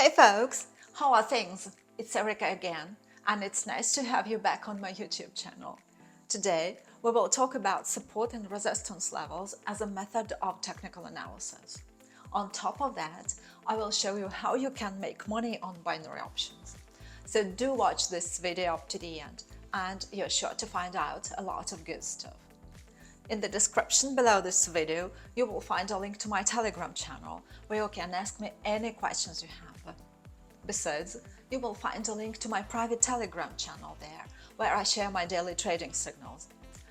Hey folks, how are things? It's Erica again, and it's nice to have you back on my YouTube channel. Today, we will talk about support and resistance levels as a method of technical analysis. On top of that, I will show you how you can make money on binary options. So do watch this video up to the end, and you're sure to find out a lot of good stuff. In the description below this video, you will find a link to my Telegram channel, where you can ask me any questions you have. Besides, you will find a link to my private Telegram channel there, where I share my daily trading signals.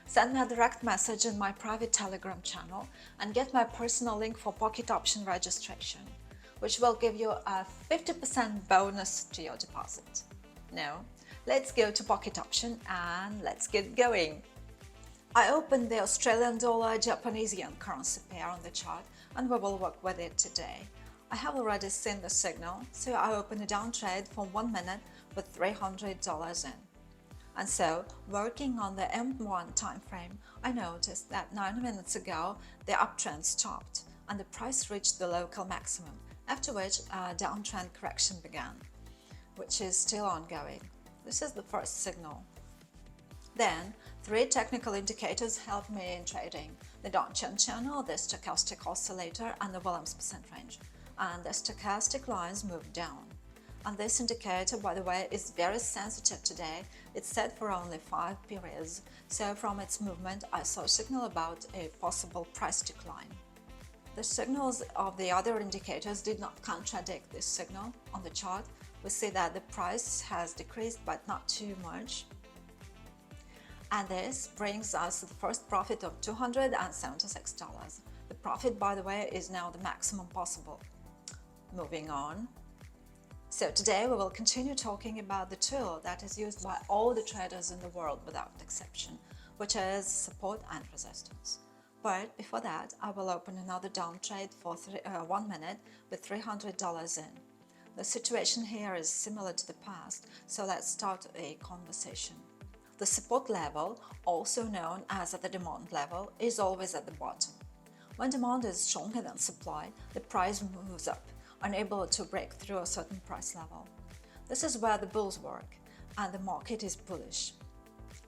Send me a direct message in my private Telegram channel and get my personal link for PocketOption registration, which will give you a 50% bonus to your deposit. Now, let's go to PocketOption and let's get going. I opened the Australian dollar Japanese yen currency pair on the chart, and we will work with it today. I have already seen the signal, so I opened a down trade for 1 minute with $300 in. And so, working on the M1 time frame, I noticed that 9 minutes ago the uptrend stopped and the price reached the local maximum, after which a downtrend correction began, which is still ongoing. This is the first signal. Then, 3 technical indicators helped me in trading: the downtrend channel, the stochastic oscillator, and the Williams percent range. And the stochastic lines moved down. And this indicator, by the way, is very sensitive today. It's set for only 5 periods, so from its movement I saw a signal about a possible price decline. The signals of the other indicators did not contradict this signal. On the chart, we see that the price has decreased, but not too much. And this brings us to the first profit of $276. The profit, by the way, is now the maximum possible. Moving on. So today we will continue talking about the tool that is used by all the traders in the world without exception, which is support and resistance. But before that, I will open another down trade for 1 minute with $300 in. The situation here is similar to the past, so let's start a conversation. The support level, also known as the demand level, is always at the bottom. When demand is stronger than supply, the price moves up, unable to break through a certain price level. This is where the bulls work, and the market is bullish.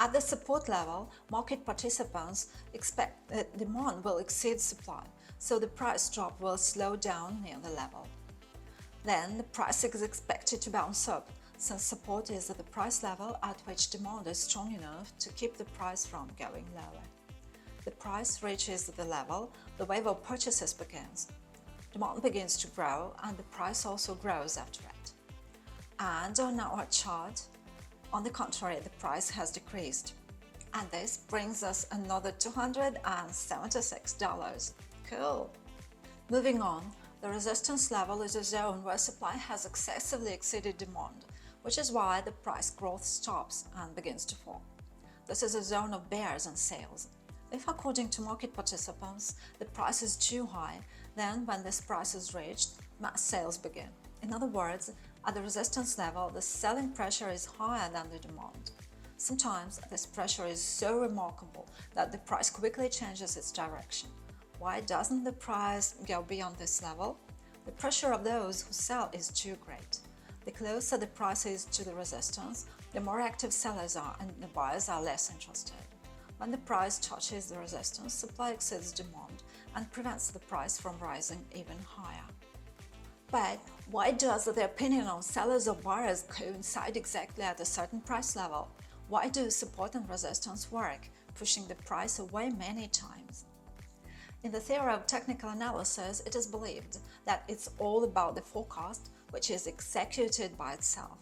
At the support level, market participants expect that demand will exceed supply, so the price drop will slow down near the level. Then the price is expected to bounce up, since support is at the price level at which demand is strong enough to keep the price from going lower. The price reaches the level, the wave of purchases begins. Demand begins to grow, and the price also grows after it. And on our chart, on the contrary, the price has decreased. And this brings us another $276. Cool! Moving on, the resistance level is a zone where supply has excessively exceeded demand, which is why the price growth stops and begins to fall. This is a zone of bears and sales. If, according to market participants, the price is too high, then when this price is reached, mass sales begin. In other words, at the resistance level, the selling pressure is higher than the demand. Sometimes this pressure is so remarkable that the price quickly changes its direction. Why doesn't the price go beyond this level? The pressure of those who sell is too great. The closer the price is to the resistance, the more active sellers are and the buyers are less interested. When the price touches the resistance, supply exceeds demand and prevents the price from rising even higher. But why does the opinion of sellers or buyers coincide exactly at a certain price level? Why do support and resistance work, pushing the price away many times? In the theory of technical analysis, it is believed that it's all about the forecast, which is executed by itself,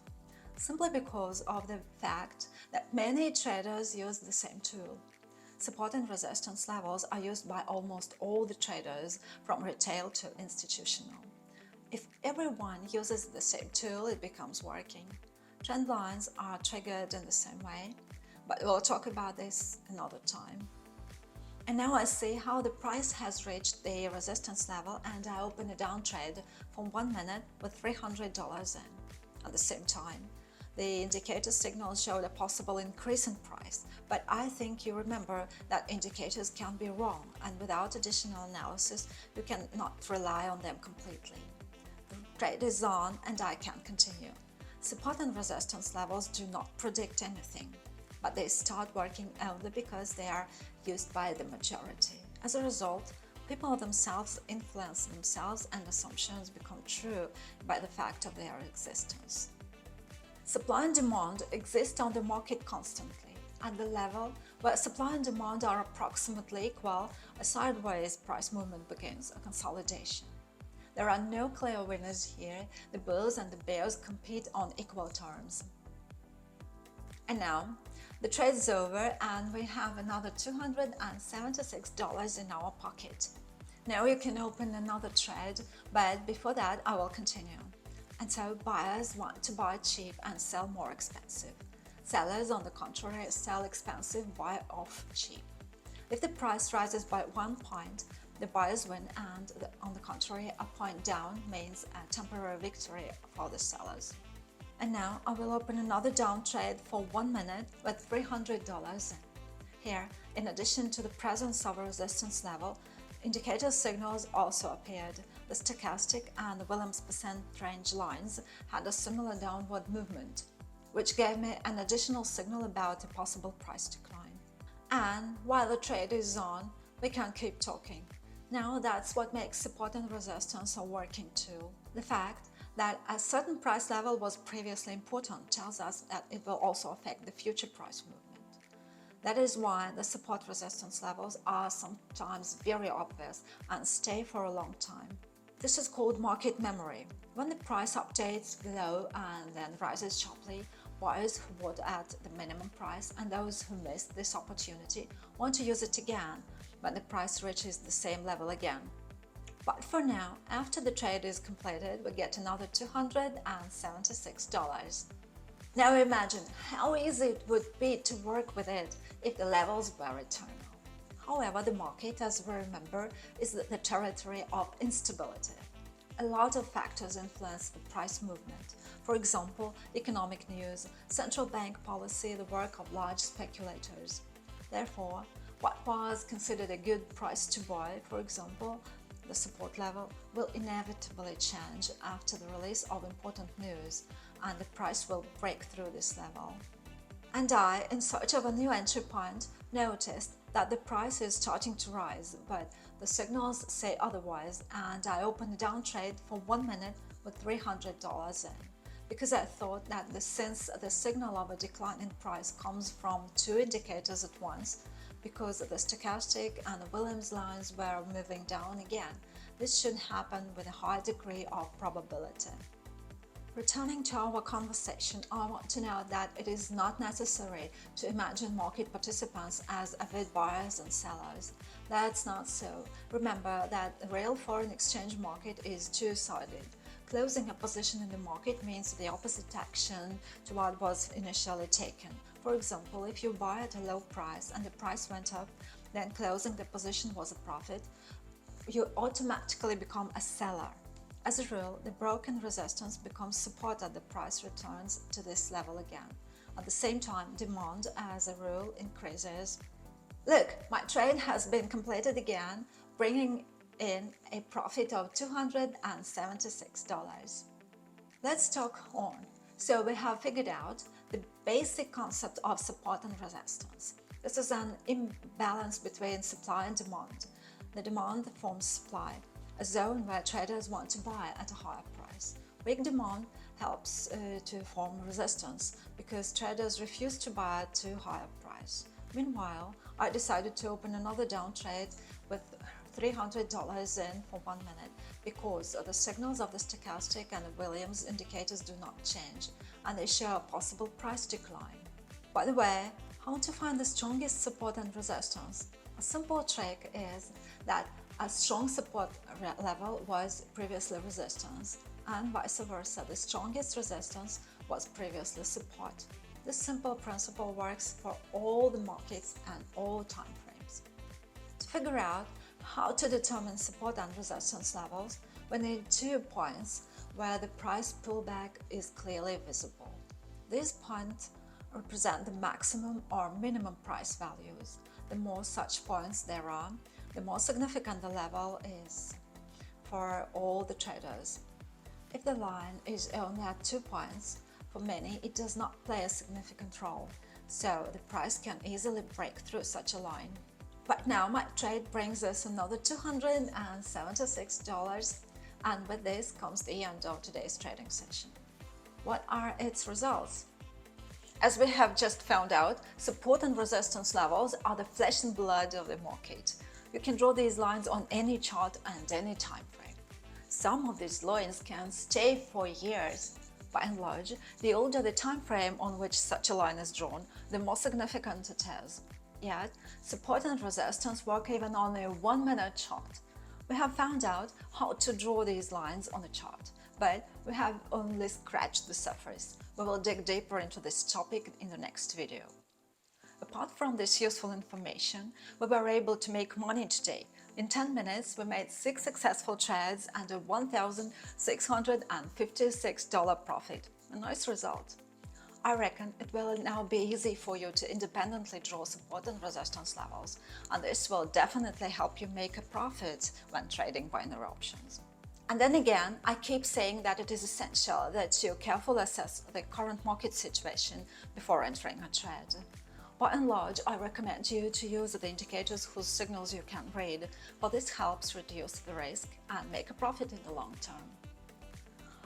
simply because of the fact that many traders use the same tool. Support and resistance levels are used by almost all the traders, from retail to institutional. If everyone uses the same tool, it becomes working. Trend lines are triggered in the same way, but we'll talk about this another time. And now I see how the price has reached the resistance level, and I open a down trade for 1 minute with $300 in. At the same time, the indicator signals showed a possible increase in price, but I think you remember that indicators can be wrong, and without additional analysis, you cannot rely on them completely. Trade is on and I can continue. Support and resistance levels do not predict anything, but they start working only because they are used by the majority. As a result, people themselves influence themselves and assumptions become true by the fact of their existence. Supply and demand exist on the market constantly. At the level where supply and demand are approximately equal, a sideways price movement begins, a consolidation. There are no clear winners here. The bulls and the bears compete on equal terms. And now, the trade is over and we have another $276 in our pocket. Now you can open another trade, but before that I will continue. And so buyers want to buy cheap and sell more expensive. Sellers, on the contrary, sell expensive, buy off cheap. If the price rises by 1 point, the buyers win, and on the contrary, a point down means a temporary victory for the sellers. And now I will open another down trade for 1 minute with $300 in. Here, in addition to the presence of a resistance level, indicator signals also appeared. The stochastic and the Williams percent range lines had a similar downward movement, which gave me an additional signal about a possible price decline. And while the trade is on, we can keep talking. Now that's what makes support and resistance a working tool. The fact that a certain price level was previously important tells us that it will also affect the future price movement. That is why the support resistance levels are sometimes very obvious and stay for a long time. This is called market memory. When the price updates below and then rises sharply, buyers who bought at the minimum price and those who missed this opportunity want to use it again when the price reaches the same level again. But for now, after the trade is completed, we get another $276. Now imagine how easy it would be to work with it if the levels were eternal. However, the market, as we remember, is the territory of instability. A lot of factors influence the price movement. For example, economic news, central bank policy, the work of large speculators. Therefore, what was considered a good price to buy, for example, the support level, will inevitably change after the release of important news, and the price will break through this level. And I, in search of a new entry point, noticed that the price is starting to rise, but the signals say otherwise, and I opened a down trade for 1 minute with $300 in, because I thought that since the signal of a decline in price comes from two indicators at once, because the stochastic and the Williams lines were moving down again, this should happen with a high degree of probability. Returning to our conversation, I want to note that it is not necessary to imagine market participants as avid buyers and sellers. That's not so. Remember that the real foreign exchange market is two-sided. Closing a position in the market means the opposite action to what was initially taken. For example, if you buy at a low price and the price went up, then closing the position was a profit, you automatically become a seller. As a rule, the broken resistance becomes support as the price returns to this level again. At the same time, demand, as a rule, increases. Look, my trade has been completed again, bringing in a profit of $276. Let's talk on. So we have figured out the basic concept of support and resistance. This is an imbalance between supply and demand. The demand forms supply, a zone where traders want to buy at a higher price. Weak demand helps to form resistance because traders refuse to buy at too high a price. Meanwhile, I decided to open another down trade with $300 in for 1 minute because the signals of the stochastic and the Williams indicators do not change and they show a possible price decline. By the way, how to find the strongest support and resistance? A simple trick is that a strong support level was previously resistance, and vice versa, the strongest resistance was previously support. This simple principle works for all the markets and all time frames. To figure out how to determine support and resistance levels, we need 2 points where the price pullback is clearly visible. These points represent the maximum or minimum price values. The more such points there are, the more significant the level is for all the traders. If the line is only at 2 points, for many it does not play a significant role, so the price can easily break through such a line. But now my trade brings us another $276, and with this comes the end of today's trading session. What are its results? As we have just found out, support and resistance levels are the flesh and blood of the market. You can draw these lines on any chart and any time frame. Some of these lines can stay for years. By and large, the older the time frame on which such a line is drawn, the more significant it is. Yet, support and resistance work even on a 1-minute chart. We have found out how to draw these lines on a chart, but we have only scratched the surface. We will dig deeper into this topic in the next video. Apart from this useful information, we were able to make money today. In 10 minutes, we made 6 successful trades and a $1,656 profit. A nice result. I reckon it will now be easy for you to independently draw support and resistance levels, and this will definitely help you make a profit when trading binary options. And then again, I keep saying that it is essential that you carefully assess the current market situation before entering a trade. By and large, I recommend you to use the indicators whose signals you can read, for this helps reduce the risk and make a profit in the long term.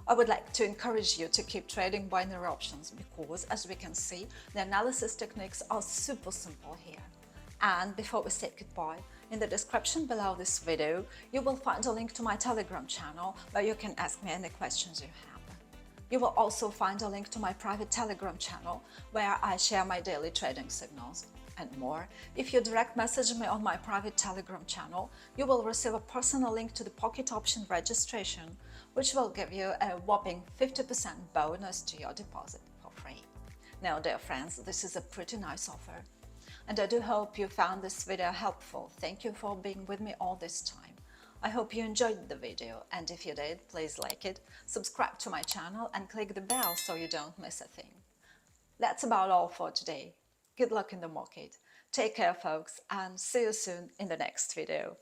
I would like to encourage you to keep trading binary options because, as we can see, the analysis techniques are super simple here. And before we say goodbye, in the description below this video, you will find a link to my Telegram channel where you can ask me any questions you have. You will also find a link to my private Telegram channel where I share my daily trading signals. And more, if you direct message me on my private Telegram channel, you will receive a personal link to the PocketOption registration, which will give you a whopping 50% bonus to your deposit for free. Now, dear friends, this is a pretty nice offer. And I do hope you found this video helpful. Thank you for being with me all this time. I hope you enjoyed the video, and if you did, please like it, subscribe to my channel and click the bell so you don't miss a thing. That's about all for today. Good luck in the market. Take care, folks, and see you soon in the next video.